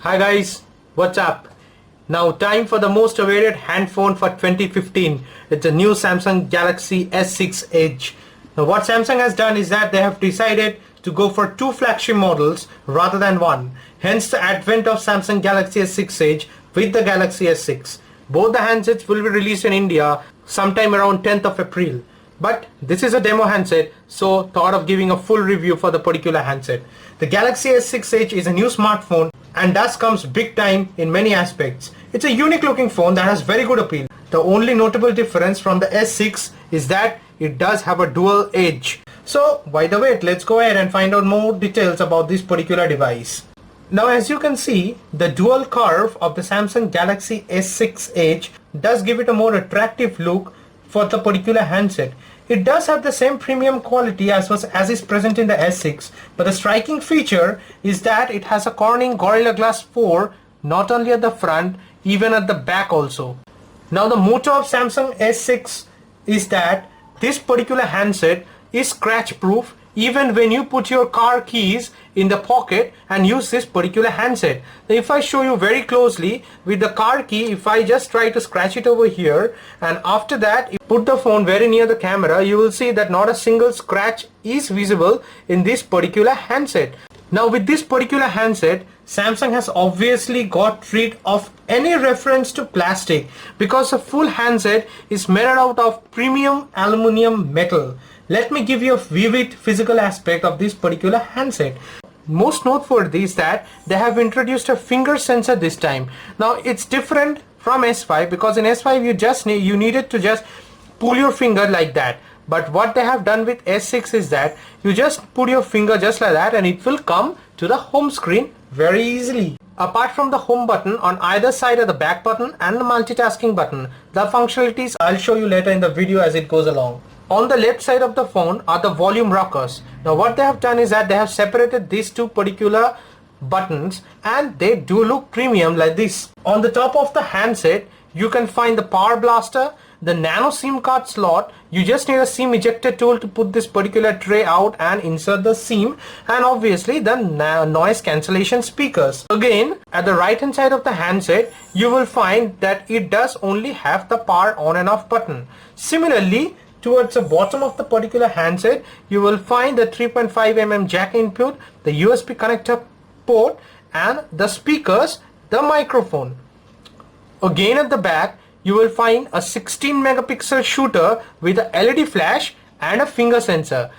Hi guys, what's up? Now time for the most awaited hand phone for 2015. It's a new Samsung Galaxy S6 Edge. Now what Samsung has done is that they have decided to go for two flagship models rather than one. Hence the advent of Samsung Galaxy S6 Edge with the Galaxy S6. Both the handsets will be released in India sometime around 10th of April. But this is a demo handset, so thought of giving a full review for the particular handset. The Galaxy S6 Edge is a new smartphone and thus comes big time in many aspects. It's a unique looking phone that has very good appeal. The only notable difference from the S6 is that it does have a dual edge. So by the way, let's go ahead and find out more details about this particular device. Now as you can see, the dual curve of the Samsung Galaxy S6 Edge does give it a more attractive look for the particular handset. It does have the same premium quality as is present in the S6, but the striking feature is that it has a Corning Gorilla Glass 4 not only at the front, even at the back also. Now the motto of Samsung S6 is that this particular handset is scratch proof even when you put your car keys in the pocket and use this particular handset. Now if I show you very closely with the car key, if I just try to scratch it over here and after that you put the phone very near the camera, you will see that not a single scratch is visible in this particular handset. Now with this particular handset, Samsung has obviously got rid of any reference to plastic because the full handset is made out of premium aluminum metal. Let me give you a vivid physical aspect of this particular handset. Most noteworthy is that they have introduced a finger sensor this time. Now it's different from S5 because in S5 you needed to just pull your finger like that. But what they have done with S6 is that you just put your finger just like that and it will come to the home screen very easily. Apart from the home button, on either side of the back button and the multitasking button, the functionalities I'll show you later in the video as it goes along. On the left side of the phone are the volume rockers. Now what they have done is that they have separated these two particular buttons and they do look premium like this. On the top of the handset, you can find the power blaster, the nano SIM card slot. You just need a SIM ejector tool to put this particular tray out and insert the SIM, and obviously the noise cancellation speakers. Again, at the right hand side of the handset, you will find that it does only have the power on and off button. Similarly, towards the bottom of the particular handset, you will find the 3.5mm jack input, the USB connector port, and the speakers, the microphone. Again at the back, you will find a 16 megapixel shooter with a LED flash and a finger sensor.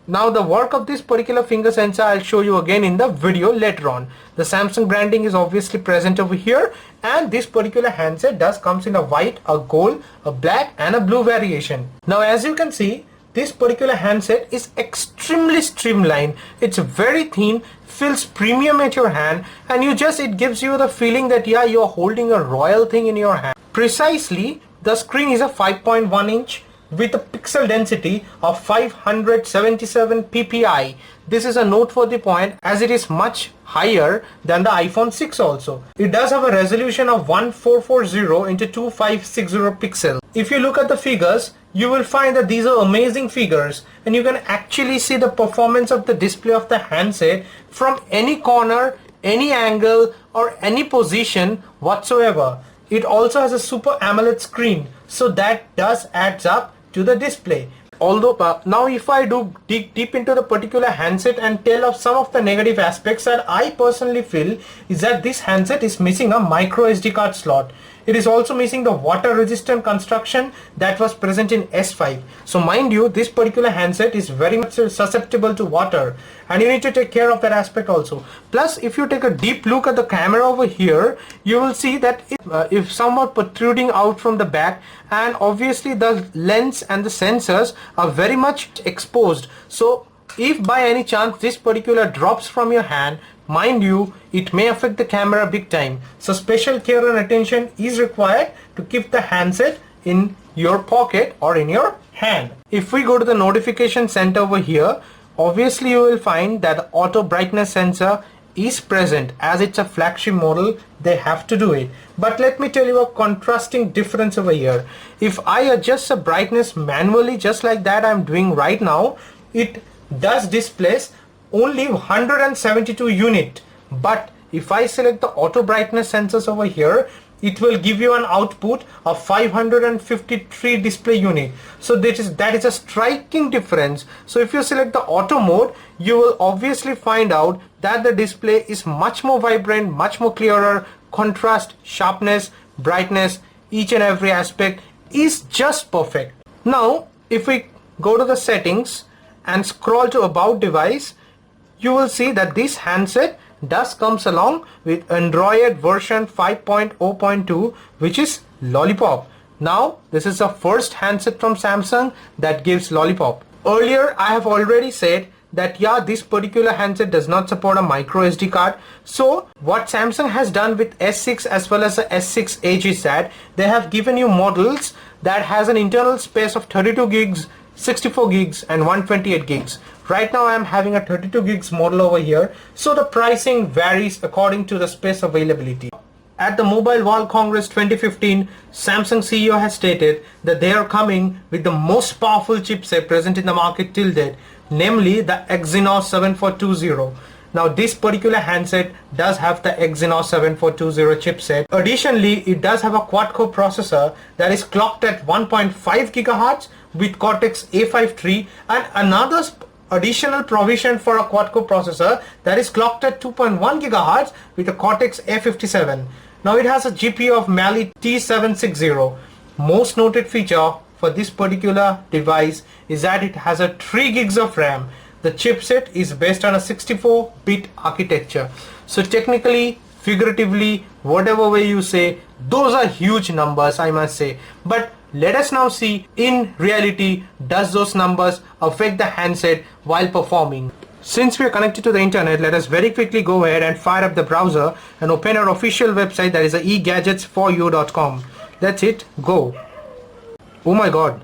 Now the work of this particular finger sensor I'll show you again in the video later on. The Samsung branding is obviously present over here, and this particular handset does comes in a white, a gold, a black and a blue variation. Now as you can see, this particular handset is extremely streamlined. It's very thin, feels premium at your hand, and it gives you the feeling that yeah, you're holding a royal thing in your hand. Precisely, the screen is a 5.1 inch with a pixel density of 577 ppi. This is a noteworthy point as it is much higher than the iPhone 6 also. It does have a resolution of 1440 into 2560 pixel. If you look at the figures, you will find that these are amazing figures and you can actually see the performance of the display of the handset from any corner, any angle or any position whatsoever. It also has a Super AMOLED screen, so that does adds up to the display. Although now if I do dig deep into the particular handset and tell of some of the negative aspects that I personally feel is that this handset is missing a micro SD card slot. It is also missing the water resistant construction that was present in S5. So mind you, this particular handset is very much susceptible to water and you need to take care of that aspect also. Plus if you take a deep look at the camera over here, you will see that if somewhat protruding out from the back, and obviously the lens and the sensors are very much exposed. So if by any chance this particular drops from your hand, mind you, it may affect the camera big time. So special care and attention is required to keep the handset in your pocket or in your hand. If we go to the notification center over here, obviously you will find that the auto brightness sensor is present. As it's a flagship model, they have to do it. But let me tell you a contrasting difference over here. If I adjust the brightness manually just like that I'm doing right now, it does displays only 172 unit, but if I select the auto brightness sensors over here, it will give you an output of 553 display unit. So that is a striking difference. So if you select the auto mode, you will obviously find out that the display is much more vibrant, much more clearer. Contrast, sharpness, brightness, each and every aspect is just perfect. Now if we go to the settings and scroll to about device, you will see that this handset does comes along with Android version 5.0.2, which is Lollipop. Now this is the first handset from Samsung that gives Lollipop. Earlier I have already said that yeah, this particular handset does not support a micro SD card. So what Samsung has done with S6 as well as the S6 Edge is that they have given you models that has an internal space of 32 gigs, 64 gigs and 128 gigs. Right now I am having a 32 gigs model over here, so the pricing varies according to the space availability. At the Mobile World Congress 2015, Samsung CEO has stated that they are coming with the most powerful chipset present in the market till date, namely the Exynos 7420. Now this particular handset does have the Exynos 7420 chipset. Additionally, it does have a quad-core processor that is clocked at 1.5 GHz with Cortex A53 and another additional provision for a quad-core processor that is clocked at 2.1 GHz with a Cortex A57. Now it has a GPU of Mali T760. Most noted feature for this particular device is that it has a 3 gigs of RAM. The chipset is based on a 64-bit architecture. So technically, figuratively, whatever way you say, those are huge numbers, I must say. But let us now see in reality, does those numbers affect the handset while performing? Since we are connected to the internet, let us very quickly go ahead and fire up the browser and open our official website, that is egadgets4u.com. That's it, go. Oh my god,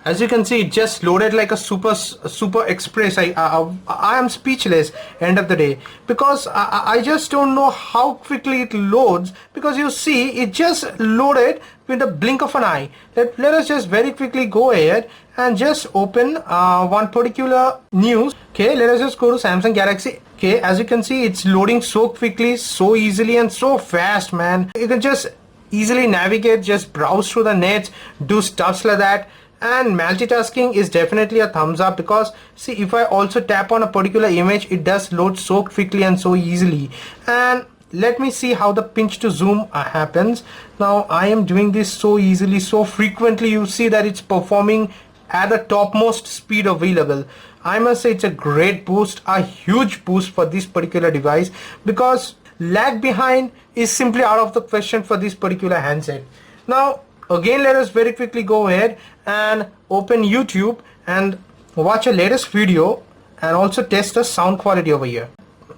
as you can see, it just loaded like a super express. I am speechless end of the day, because I just don't know how quickly it loads, because you see it just loaded with the blink of an eye. Let us just very quickly go ahead and just open one particular news. Okay, let us just go to Samsung Galaxy. Okay, as you can see, it's loading so quickly, so easily and so fast, man. You can just easily navigate, just browse through the net, do stuffs like that. And multitasking is definitely a thumbs up, because see, if I also tap on a particular image, it does load so quickly and so easily. And let me see how the pinch to zoom happens. Now I am doing this so easily, so frequently. You see that it's performing at the topmost speed available. I must say it's a great boost, a huge boost for this particular device, because lag behind is simply out of the question for this particular handset. Now again, let us very quickly go ahead and open YouTube and watch a latest video and also test the sound quality over here.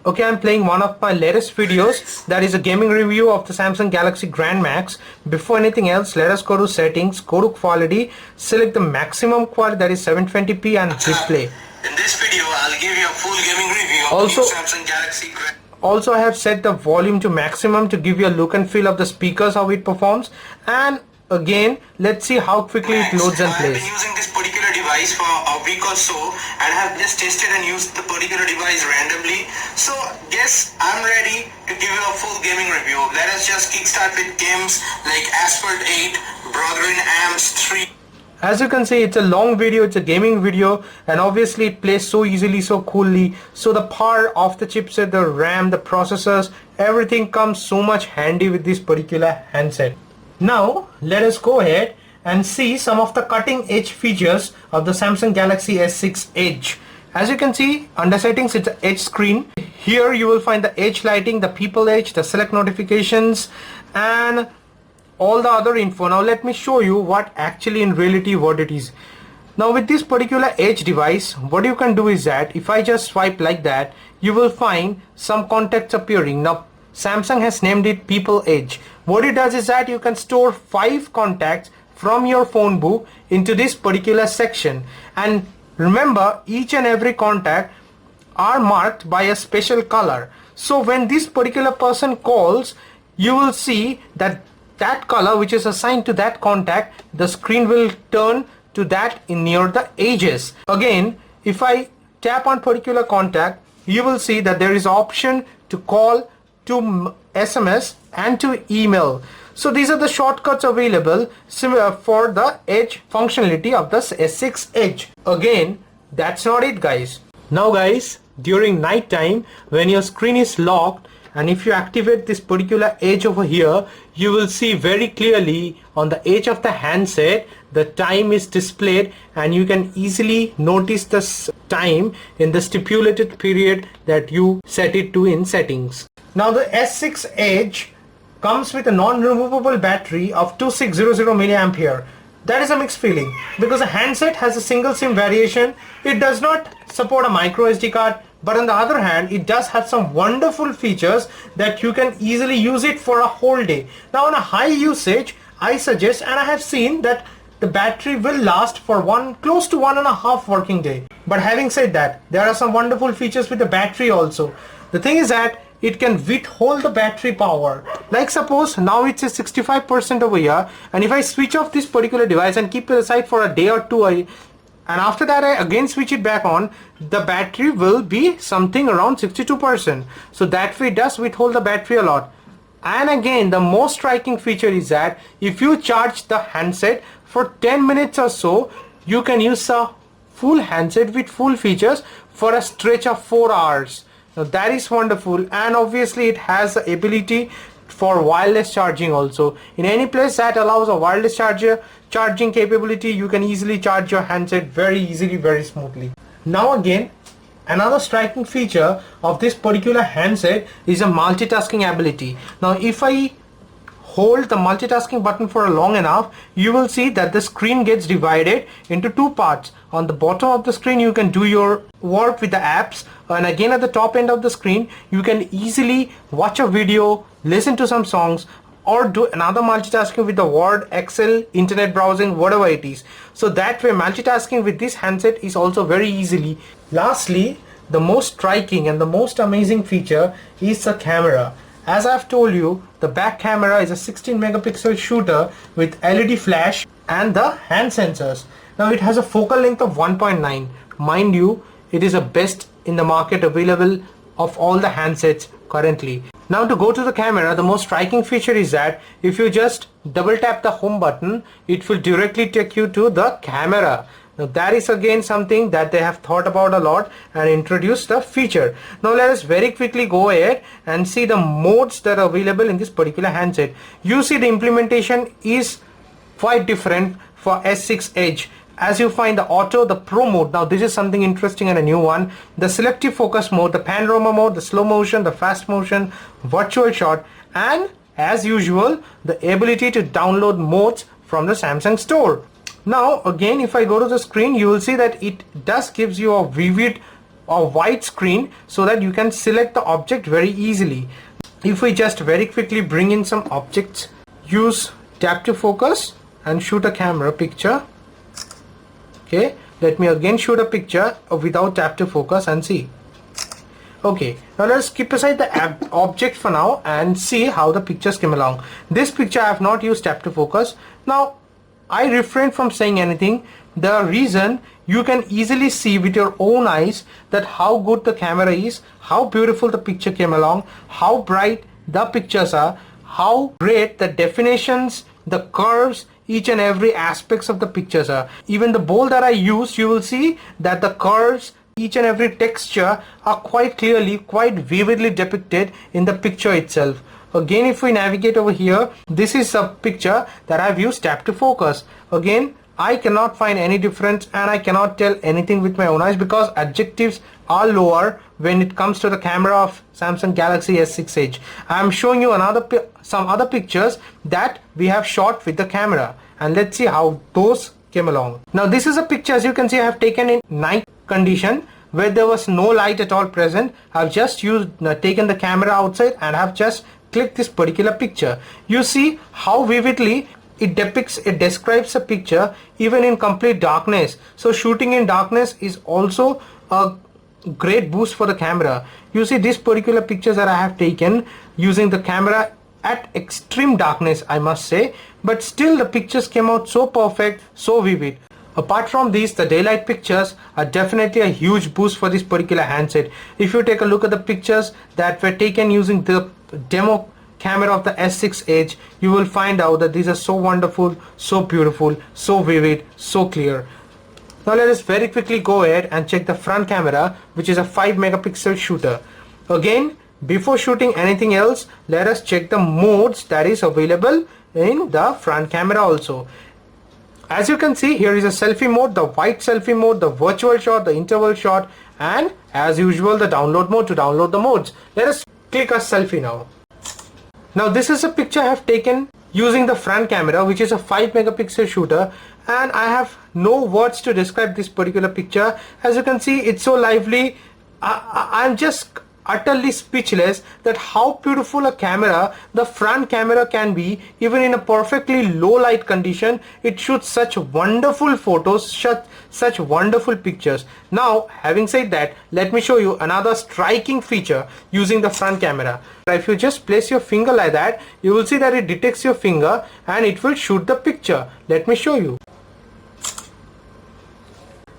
Okay, I'm playing one of my latest videos, that is a gaming review of the Samsung Galaxy Grand Max. Before anything else, let us go to settings, go to quality, select the maximum quality, that is 720p, and display. In this video, I'll give you a full gaming review of the Samsung Galaxy Grand. Also, I have set the volume to maximum to give you a look and feel of the speakers, how it performs. And again, let's see how quickly it loads and plays. I've been using this particular device for a week or so and have just tested and used the particular device randomly. So yes, I'm ready to give you a full gaming review. Let us just kickstart with games like Asphalt 8, Brethren Arms 3. As you can see, it's a long video, it's a gaming video, and obviously it plays so easily, so coolly. So the power of the chipset, the RAM, the processors, everything comes so much handy with this particular handset. Now let us go ahead and see some of the cutting edge features of the Samsung Galaxy S6 Edge. As you can see, under settings, it's an edge screen. Here you will find the edge lighting, the people edge, the select notifications, and all the other info. Now let me show you what actually in reality what it is. Now with this particular edge device, what you can do is that if I just swipe like that, you will find some contacts appearing. Now Samsung has named it People Edge. What it does is that you can store 5 contacts from your phone book into this particular section, and remember, each and every contact are marked by a special color. So when this particular person calls, you will see that that color which is assigned to that contact, the screen will turn to that in near the edges. Again, if I tap on particular contact, you will see that there is option to call to SMS and to email. So these are the shortcuts available similar for the Edge functionality of the S6 Edge. Again, that's not it, guys. Now guys, during night time when your screen is locked, and if you activate this particular edge over here, you will see very clearly on the edge of the handset the time is displayed, and you can easily notice the time in the stipulated period that you set it to in settings. Now the S6 Edge comes with a non-removable battery of 2600 mAh. That is a mixed feeling because the handset has a single SIM variation. It does not support a micro SD card, but on the other hand it does have some wonderful features that you can easily use it for a whole day. Now on a high usage, I suggest, and I have seen that the battery will last for close to 1.5 working day. But having said that, there are some wonderful features with the battery also. The thing is that it can withhold the battery power. Like suppose now it's a 65% over here, and if I switch off this particular device and keep it aside for a day or two, and after that I again switch it back on, the battery will be something around 62%. So that way it does withhold the battery a lot. And again, the most striking feature is that if you charge the handset for 10 minutes or so, you can use a full handset with full features for a stretch of 4 hours. Now that is wonderful, and obviously it has the ability for wireless charging also. In any place that allows a wireless charging capability, you can easily charge your handset very easily, very smoothly. Now again, another striking feature of this particular handset is a multitasking ability. Now if I hold the multitasking button for long enough, you will see that the screen gets divided into two parts. On the bottom of the screen you can do your work with the apps, and again at the top end of the screen you can easily watch a video, listen to some songs, or do another multitasking with the Word, Excel, internet browsing, whatever it is. So that way multitasking with this handset is also very easily. Lastly, the most striking and the most amazing feature is the camera. As I've told you, the back camera is a 16 megapixel shooter with LED flash and the hand sensors. Now it has a focal length of 1.9. Mind you, it is the best in the market available of all the handsets currently. Now to go to the camera, the most striking feature is that if you just double tap the home button, it will directly take you to the camera. Now that is again something that they have thought about a lot and introduced the feature. Now let us very quickly go ahead and see the modes that are available in this particular handset. You see the implementation is quite different for S6 Edge. As you find the auto, the pro mode, now this is something interesting and a new one, the selective focus mode, the panorama mode, the slow motion, the fast motion, virtual shot, and as usual the ability to download modes from the Samsung store. Now again, if I go to the screen, you will see that it does gives you a vivid or wide screen so that you can select the object very easily. If we just very quickly bring in some objects, use tap to focus and shoot a camera picture. Okay, let me again shoot a picture without tap to focus and see. Okay, now let's keep aside the object for now and see how the pictures came along. This picture I have not used tap to focus. Now I refrain from saying anything. The reason, you can easily see with your own eyes that how good the camera is, how beautiful the picture came along, how bright the pictures are, how great the definitions, the curves, each and every aspects of the pictures are. Even the bowl that I used, you will see that the curves, each and every texture are quite clearly, quite vividly depicted in the picture itself. Again, if we navigate over here, this is a picture that I've used tap to focus. Again, I cannot find any difference and I cannot tell anything with my own eyes because adjectives are lower when it comes to the camera of Samsung Galaxy S6 Edge. I am showing you some other pictures that we have shot with the camera, and let's see how those came along. Now this is a picture, as you can see, I have taken in night condition where there was no light at all present. I've just taken the camera outside and have just clicked this particular picture. You see how vividly it describes a picture even in complete darkness. So shooting in darkness is also a great boost for the camera. You see these particular pictures that I have taken using the camera at extreme darkness, I must say, but still the pictures came out so perfect, so vivid. Apart from these, the daylight pictures are definitely a huge boost for this particular handset. If you take a look at the pictures that were taken using the demo camera of the S6 Edge, you will find out that these are so wonderful, so beautiful, so vivid, so clear. Now let us very quickly go ahead and check the front camera, which is a 5 megapixel shooter. Again, before shooting anything else, let us check the modes that is available in the front camera also. As you can see, here is a selfie mode, the wide selfie mode, the virtual shot, the interval shot, and as usual the download mode to download the modes. Let us click a selfie now. Now this is a picture I have taken using the front camera, which is a 5 megapixel shooter, and I have no words to describe this particular picture. As you can see, it's so lively. I'm just utterly speechless that how beautiful a camera the front camera can be. Even in a perfectly low light condition, it shoots such wonderful photos, such wonderful pictures. Now having said that, let me show you another striking feature using the front camera. If you just place your finger like that, you will see that it detects your finger and it will shoot the picture. Let me show you.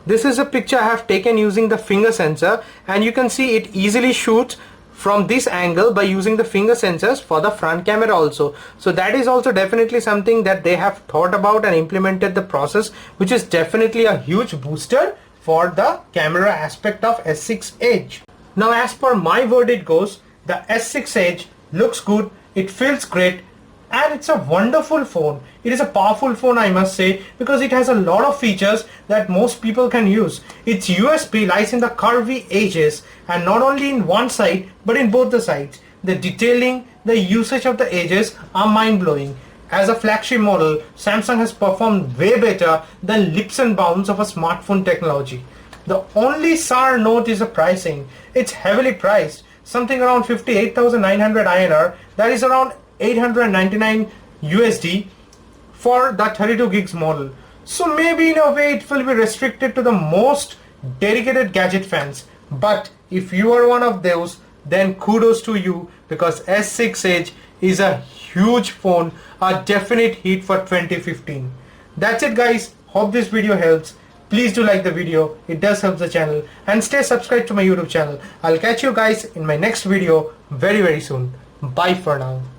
This is a picture I have taken using the finger sensor, and you can see it easily shoots from this angle by using the finger sensors for the front camera also. So that is also definitely something that they have thought about and implemented the process, which is definitely a huge booster for the camera aspect of S6 Edge. Now as per my verdict goes, the S6 Edge looks good, it feels great, and it's a wonderful phone. It is a powerful phone, I must say, because it has a lot of features that most people can use. Its USP lies in the curvy edges, and not only in one side but in both the sides. The detailing, the usage of the edges are mind-blowing. As a flagship model, Samsung has performed way better than leaps and bounds of a smartphone technology. The only sour note is the pricing. It's heavily priced, something around 58,900 INR, that is around 899 USD for the 32 gigs model. So maybe in a way it will be restricted to the most dedicated gadget fans. But if you are one of those, then kudos to you, because S6 Edge is a huge phone, a definite hit for 2015. That's it guys, hope this video helps. Please do like the video, it does help the channel, and stay subscribed to my YouTube channel. I'll catch you guys in my next video very soon. Bye for now.